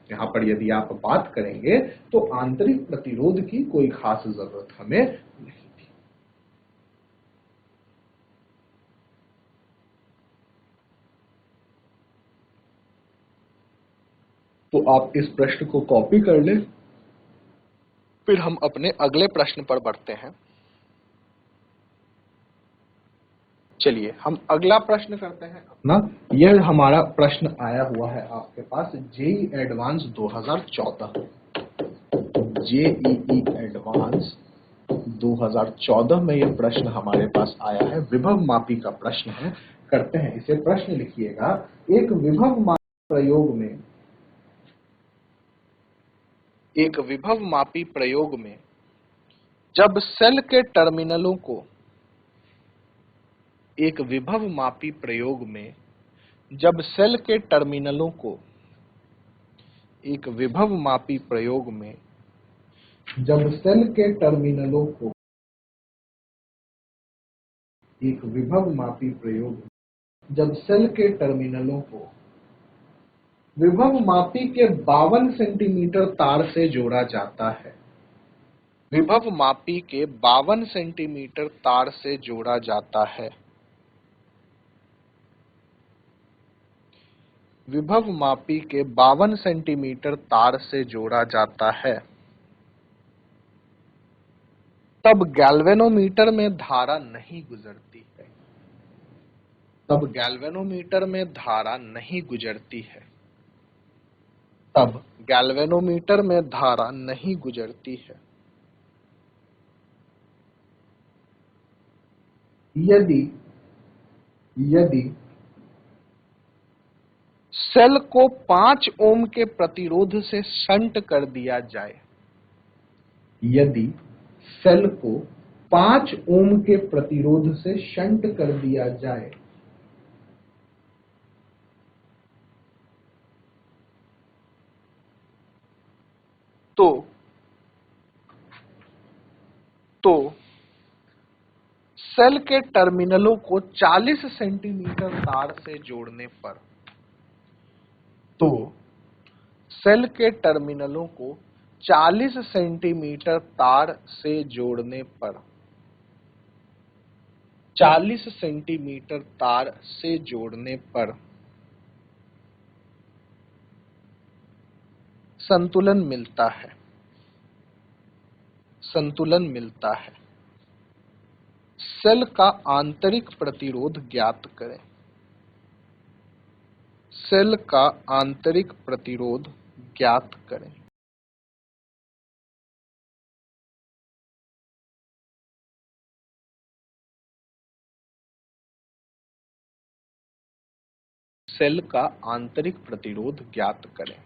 यहाँ पर यदि आप बात करेंगे तो आंतरिक प्रतिरोध की कोई खास जरूरत हमें नहीं थी। तो आप इस प्रश्न को कॉपी कर लें। फिर हम अपने अगले प्रश्न पर बढ़ते हैं। चलिए हम अगला प्रश्न करते हैं अपना। यह हमारा प्रश्न आया हुआ है आपके पास जेईई एडवांस 2014, जेईई एडवांस 2014 में यह प्रश्न हमारे पास आया है। विभव मापी का प्रश्न है। करते हैं इसे। प्रश्न लिखिएगा, एक विभव मापी प्रयोग में जब सेल के टर्मिनलों को एक विभव मापी प्रयोग में जब सेल के टर्मिनलों को एक विभव मापी प्रयोग में जब सेल के टर्मिनलों को एक विभव मापी प्रयोग जब सेल के टर्मिनलों को विभव मापी के 52 सेंटीमीटर तार से जोड़ा जाता है। विभव मापी के 52 सेंटीमीटर तार से जोड़ा जाता है। विभव मापी के 52 सेंटीमीटर तार से जोड़ा जाता है। तब गैल्वेनोमीटर में धारा नहीं गुजरती है। तब गैल्वेनोमीटर में धारा नहीं गुजरती है। तब गैल्वेनोमीटर में धारा नहीं गुजरती है। यदि सेल को 5 ओम के प्रतिरोध से शंट कर दिया जाए। यदि सेल को 5 ओम के प्रतिरोध से शंट कर दिया जाए तो सेल के टर्मिनलों को 40 सेंटीमीटर तार से जोड़ने पर सेल के टर्मिनलों को 40 सेंटीमीटर तार से जोड़ने पर 40 सेंटीमीटर तार से जोड़ने पर संतुलन मिलता है। संतुलन मिलता है। सेल का आंतरिक प्रतिरोध ज्ञात करें। सेल का आंतरिक प्रतिरोध ज्ञात करें। सेल का आंतरिक प्रतिरोध ज्ञात करें।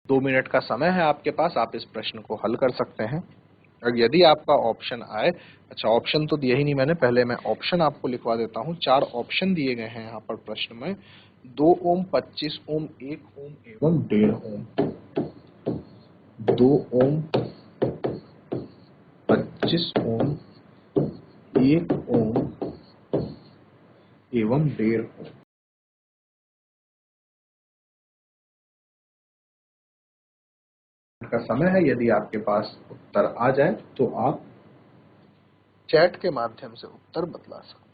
दो मिनट का समय है आपके पास, आप इस प्रश्न को हल कर सकते हैं। और यदि आपका ऑप्शन आए, अच्छा ऑप्शन तो दिए ही नहीं मैंने, पहले मैं ऑप्शन आपको लिखवा देता हूं। 4 ऑप्शन दिए गए हैं यहाँ पर प्रश्न में। 2 ओम, 25 ओम, 1 ओम एवं 1.5 ओम। 2 ओम, 25 ओम, 1 ओम एवं 1.5 ओम। का समय है। यदि आपके पास उत्तर आ जाए तो आप चैट के माध्यम से उत्तर बतला सकते हैं।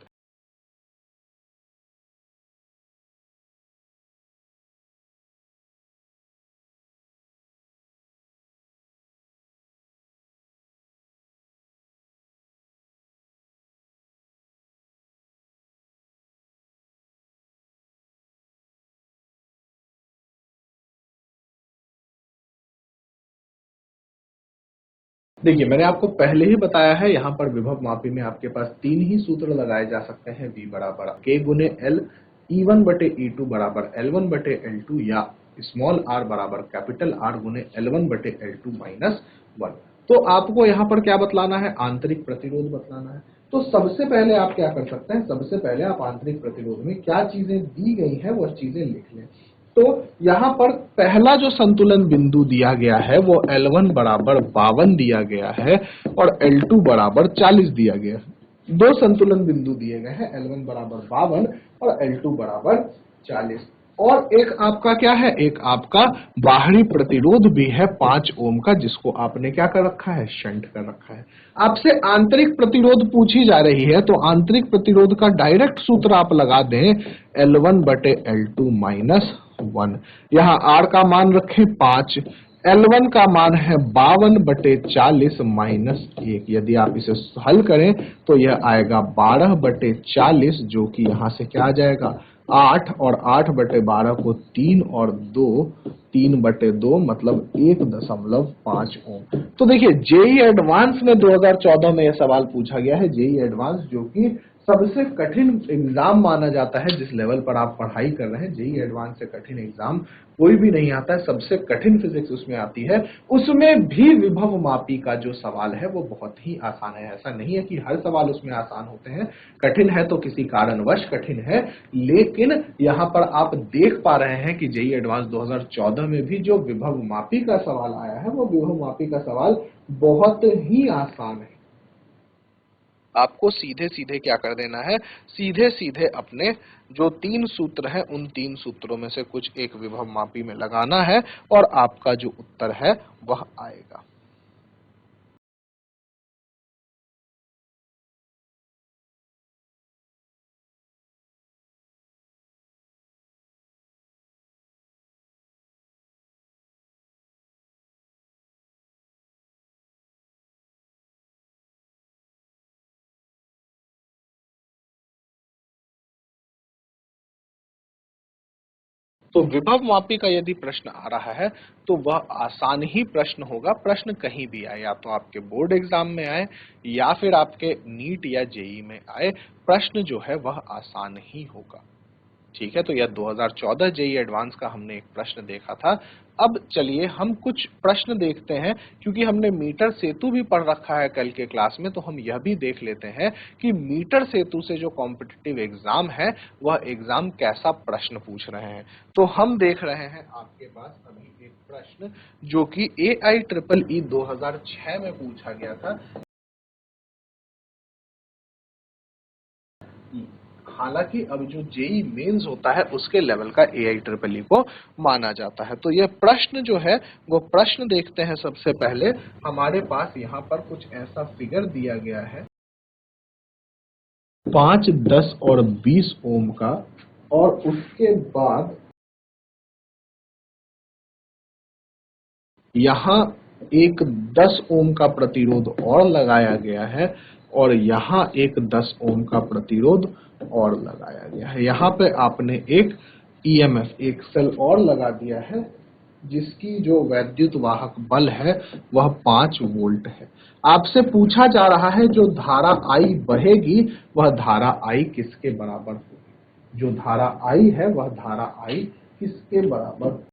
देखिए मैंने आपको पहले ही बताया है, यहाँ पर विभव मापी में आपके पास 3 ही सूत्र लगाए जा सकते हैं। V बराबर K गुने L, E1 बटे E2 बराबर L1 बटे L2 या स्मॉल r बराबर कैपिटल R गुने L1 बटे L2 माइनस 1। तो आपको यहाँ पर क्या बतलाना है? आंतरिक प्रतिरोध बतलाना है। तो सबसे पहले आप क्या कर सकते हैं? सबसे पहले आप आंतरिक प्रतिरोध में क्या चीजें दी गई हैं वह चीजें लिख लें। तो यहाँ पर पहला जो संतुलन बिंदु दिया गया है वो L1 बराबर 52 दिया गया है और L2 बराबर 40 दिया गया है। दो संतुलन बिंदु दिए गए हैं, L1 बराबर 52 और L2 बराबर 40। और एक आपका क्या है, एक आपका बाहरी प्रतिरोध भी है 5 ओम का, जिसको आपने क्या कर रखा है, शंट कर रखा है। आपसे आंतरिक प्रतिरोध पूछी जा रही है, तो आंतरिक प्रतिरोध का डायरेक्ट सूत्र आप लगा दें, L1 बटे L2 माइनस 1। यहाँ R का मान रखें 5, L1 का मान है 52 बटे 40 माइनस 1। यदि आप इसे हल करें तो यह आएगा 12 बटे 40, जो कि यहां से क्या आ जाएगा 8, और 8 बटे 12 को 3 और 2, 3 बटे 2 मतलब 1.5 ओम। तो देखिए जेई एडवांस में 2014 में यह सवाल पूछा गया है। जेई एडवांस जो कि सबसे कठिन एग्जाम माना जाता है, जिस लेवल पर आप पढ़ाई कर रहे हैं, जेई एडवांस से कठिन एग्जाम कोई भी नहीं आता है, सबसे कठिन फिजिक्स उसमें आती है। उसमें भी विभव मापी का जो सवाल है वो बहुत ही आसान है। ऐसा नहीं है कि हर सवाल उसमें आसान होते हैं, कठिन है तो किसी कारणवश कठिन है। लेकिन यहां पर आप देख पा रहे हैं कि जेई एडवांस 2014 में भी जो विभव मापी का सवाल आया है, वो विभव मापी का सवाल बहुत ही आसान है। आपको सीधे सीधे क्या कर देना है, सीधे सीधे अपने जो 3 सूत्र हैं, उन 3 सूत्रों में से कुछ एक विभव मापी में लगाना है और आपका जो उत्तर है वह आएगा। तो विभव मापी का यदि प्रश्न आ रहा है तो वह आसान ही प्रश्न होगा। प्रश्न कहीं भी आए, या तो आपके बोर्ड एग्जाम में आए या फिर आपके नीट या जेई में आए, प्रश्न जो है वह आसान ही होगा। ठीक है, तो यह 2014 जेई एडवांस का हमने एक प्रश्न देखा था। अब चलिए हम कुछ प्रश्न देखते हैं, क्योंकि हमने मीटर सेतु भी पढ़ रखा है कल के क्लास में, तो हम यह भी देख लेते हैं कि मीटर सेतु से जो कॉम्पिटिटिव एग्जाम है वह एग्जाम कैसा प्रश्न पूछ रहे हैं। तो हम देख रहे हैं आपके पास अभी एक प्रश्न जो कि AIEEE 2006 में पूछा गया था। हालांकि अब जो जेई मेंस होता है उसके लेवल का AIEEE को माना जाता है। तो यह प्रश्न जो है वो प्रश्न देखते हैं। सबसे पहले हमारे पास यहाँ पर कुछ ऐसा फिगर दिया गया है, 5, 10 और 20 ओम का, और उसके बाद यहाँ एक 10 ओम का प्रतिरोध और लगाया गया है, और यहाँ एक 10 ओम का प्रतिरोध और लगाया गया है। यहाँ पे आपने एक EMF, एक सेल और लगा दिया है, जिसकी जो वैद्युत वाहक बल है वह 5 वोल्ट है। आपसे पूछा जा रहा है जो धारा I बहेगी वह धारा I किसके बराबर होगी। जो धारा I है वह धारा I किसके बराबर।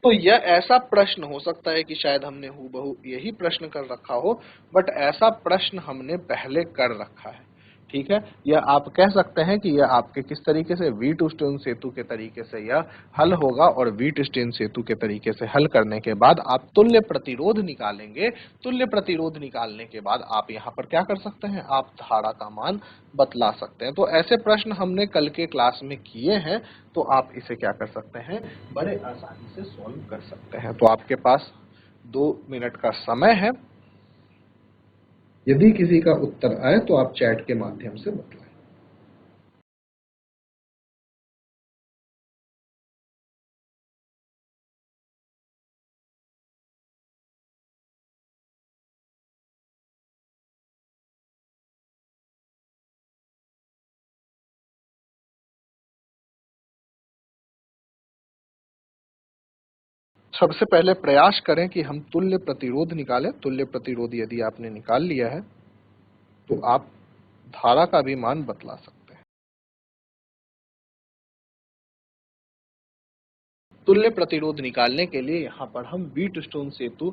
तो यह ऐसा प्रश्न हो सकता है कि शायद हमने हूबहू यही प्रश्न कर रखा हो, बट ऐसा प्रश्न हमने पहले कर रखा है। ठीक है, यह आप कह सकते हैं कि यह आपके किस तरीके से व्हीटस्टोन सेतु के तरीके से यह हल होगा, और व्हीटस्टोन सेतु के तरीके से हल करने के बाद आप तुल्य प्रतिरोध निकालेंगे। तुल्य प्रतिरोध निकालने के बाद आप यहाँ पर क्या कर सकते हैं, आप धारा का मान बतला सकते हैं। तो ऐसे प्रश्न हमने कल के क्लास में किए हैं, तो आप इसे क्या कर सकते हैं, बड़े आसानी से सॉल्व कर सकते हैं। तो आपके पास 2 मिनट का समय है। यदि किसी का उत्तर आए तो आप चैट के माध्यम से बतलाएं। सबसे पहले प्रयास करें कि हम तुल्य प्रतिरोध निकालें। तुल्य प्रतिरोध यदि आपने निकाल लिया है तो आप धारा का भी मान बतला सकते हैं। तुल्य प्रतिरोध निकालने के लिए यहाँ पर हम व्हीटस्टोन सेतु,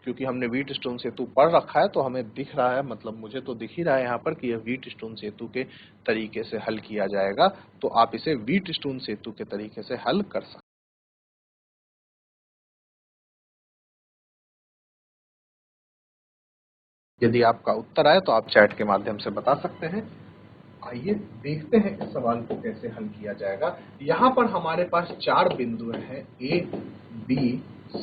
क्योंकि हमने व्हीटस्टोन सेतु पढ़ रखा है तो हमें दिख रहा है, मतलब मुझे तो दिख ही रहा है यहाँ पर कि यह व्हीटस्टोन सेतु के तरीके से हल किया जाएगा। तो आप इसे व्हीटस्टोन सेतु के तरीके से हल कर सकते हैं। यदि आपका उत्तर आए तो आप चैट के माध्यम से बता सकते हैं। आइए देखते हैं इस सवाल को कैसे हल किया जाएगा। यहाँ पर हमारे पास 4 बिंदु हैं A, B,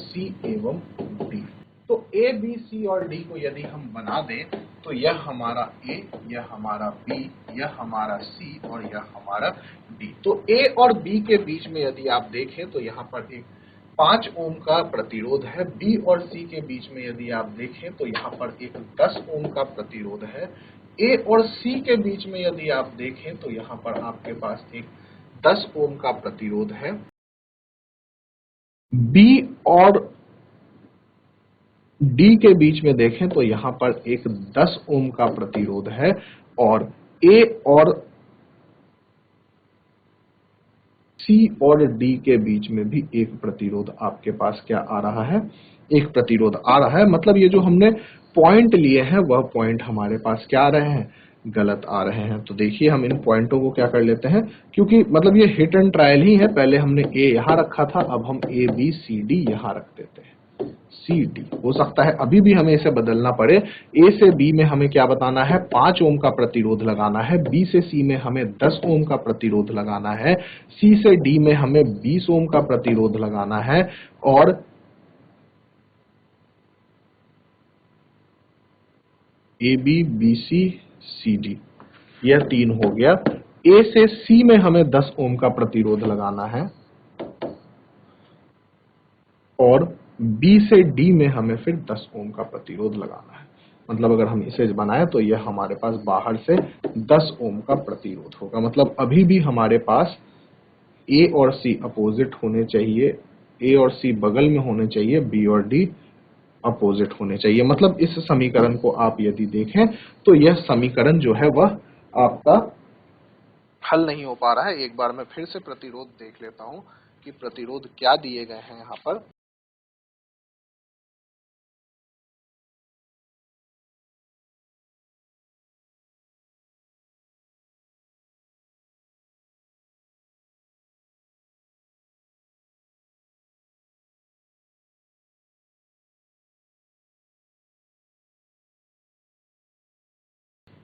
C एवं D। तो A, B, C और D को यदि हम बना दें तो यह हमारा A, यह हमारा B, यह हमारा C और यह हमारा D। तो A और B के बीच में यदि आप देखें तो यहाँ पर एक 5 ओम का प्रतिरोध है। B और C के बीच में यदि आप देखें तो यहाँ पर एक 10 ओम का प्रतिरोध है। A और C के बीच में यदि आप देखें तो यहाँ पर आपके पास एक 10 ओम का प्रतिरोध है। B और D के बीच में देखें तो यहाँ पर एक 10 ओम का प्रतिरोध है और A और C और D के बीच में भी एक प्रतिरोध आपके पास क्या आ रहा है, एक प्रतिरोध आ रहा है। मतलब ये जो हमने पॉइंट लिए हैं वह पॉइंट हमारे पास क्या आ रहे हैं, गलत आ रहे हैं। तो देखिए हम इन पॉइंटों को क्या कर लेते हैं, क्योंकि मतलब ये हिट एंड ट्रायल ही है। पहले हमने A यहां रखा था, अब हम A B C D यहां रख देते हैं। C D हो सकता है अभी भी हमें इसे बदलना पड़े। A से B में हमें क्या बताना है, 5 ओम का प्रतिरोध लगाना है। B से C में हमें 10 ओम का प्रतिरोध लगाना है। C से D में हमें 20 ओम का प्रतिरोध लगाना है। और A B B C C D यह 3 हो गया। A से C में हमें 10 ओम का प्रतिरोध लगाना है और B से D में हमें फिर 10 ओम का प्रतिरोध लगाना है। मतलब अगर हम इसे बनाएं तो यह हमारे पास बाहर से 10 ओम का प्रतिरोध होगा। मतलब अभी भी हमारे पास A और C अपोजिट होने चाहिए, A और C बगल में होने चाहिए, B और D अपोजिट होने चाहिए। मतलब इस समीकरण को आप यदि देखें तो यह समीकरण जो है वह आपका हल नहीं हो पा रहा है। एक बार मैं फिर से प्रतिरोध देख लेता हूं कि प्रतिरोध क्या दिए गए हैं यहाँ पर।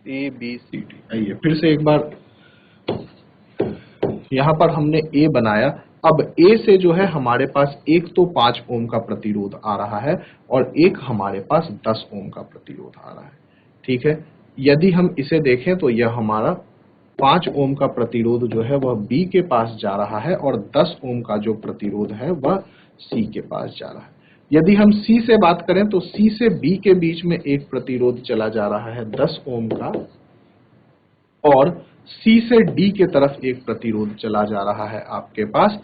A B C D, आइए फिर से एक बार यहाँ पर हमने A बनाया। अब A से जो है हमारे पास एक तो 5 ओम का प्रतिरोध आ रहा है और एक हमारे पास 10 ओम का प्रतिरोध आ रहा है। ठीक है, यदि हम इसे देखें तो यह हमारा 5 ओम का प्रतिरोध जो है वह B के पास जा रहा है और 10 ओम का जो प्रतिरोध है वह C के पास जा रहा है। यदि हम C से बात करें तो C से B के बीच में एक प्रतिरोध चला जा रहा है 10 ओम का और C से D के तरफ एक प्रतिरोध चला जा रहा है आपके पास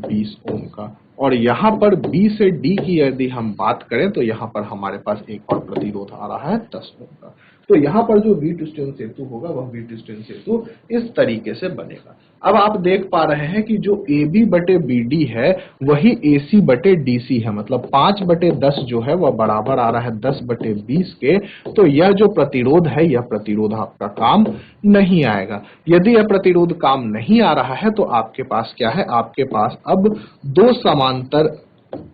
20 ओम का। और यहाँ पर B से D की यदि हम बात करें तो यहाँ पर हमारे पास एक और प्रतिरोध आ रहा है 10 ओम का। तो यहाँ पर जो वीटस्टोन सेतु होगा वह वीटस्टोन सेतु इस तरीके से बनेगा। अब आप देख पा रहे हैं कि जो AB बटे BD है वही AC बटे DC है। मतलब 5 बटे 10 जो है वह बराबर आ रहा है 10 बटे 20 के। तो यह जो प्रतिरोध है यह प्रतिरोध आपका काम नहीं आएगा। यदि यह प्रतिरोध काम नहीं आ रहा है तो आपके पास क्या है, आपके पास अब 2 समांतर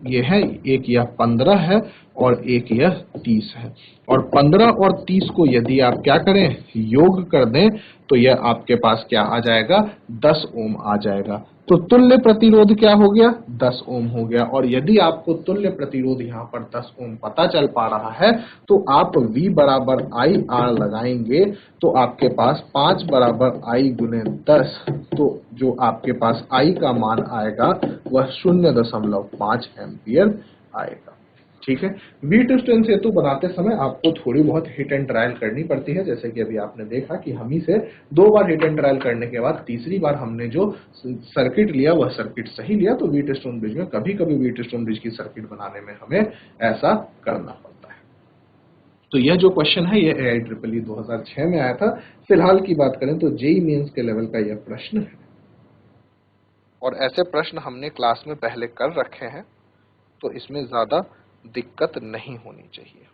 ये है, एक यह 15 है और एक यह 30 है। और 15 और 30 को यदि आप क्या करें, योग कर दें तो यह आपके पास क्या आ जाएगा, 10 ओम आ जाएगा। तो तुल्य प्रतिरोध क्या हो गया, 10 ओम हो गया। और यदि आपको तुल्य प्रतिरोध यहाँ पर 10 ओम पता चल पा रहा है तो आप V बराबर आई आर लगाएंगे तो आपके पास 5 बराबर I गुने 10, तो जो आपके पास I का मान आएगा वह 0.5 एम्पियर आएगा। ठीक है, वीटस्टोन सेतु बनाते समय आपको थोड़ी बहुत हिट एंड ट्रायल करनी पड़ती है। जैसे कि अभी आपने देखा कि हम ही से 2 बार हिट एंड ट्रायल करने के बाद तीसरी बार हमने जो सर्किट लिया वह सर्किट सही लिया। तो वीटस्टोन ब्रिज में कभी कभी वीटस्टोन ब्रिज की सर्किट बनाने में हमें ऐसा करना पड़ता है। तो यह जो क्वेश्चन है यह AIEEE 2006 में आया था। फिलहाल की बात करें तो जेईई मेंस के लेवल का यह प्रश्न है और ऐसे प्रश्न हमने क्लास में पहले कर रखे हैं, तो इसमें ज्यादा दिक्कत नहीं होनी चाहिए।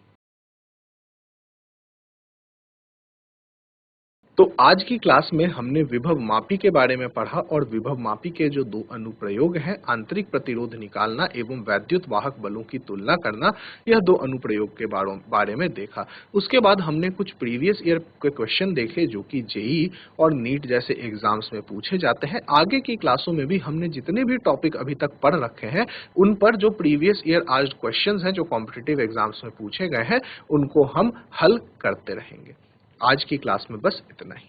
तो आज की क्लास में हमने विभव मापी के बारे में पढ़ा और विभव मापी के जो दो अनुप्रयोग हैं, आंतरिक प्रतिरोध निकालना एवं वैद्युत वाहक बलों की तुलना करना, यह दो अनुप्रयोग के बारे में देखा। उसके बाद हमने कुछ प्रीवियस ईयर के क्वेश्चन देखे जो कि जेईई और नीट जैसे एग्जाम्स में पूछे जाते हैं। आगे की क्लासों में भी हमने जितने भी टॉपिक अभी तक पढ़ रखे हैं उन पर जो प्रीवियस ईयर आज क्वेश्चन हैं जो कॉम्पिटिटिव एग्जाम्स में पूछे गए हैं उनको हम हल करते रहेंगे। आज की क्लास में बस इतना ही।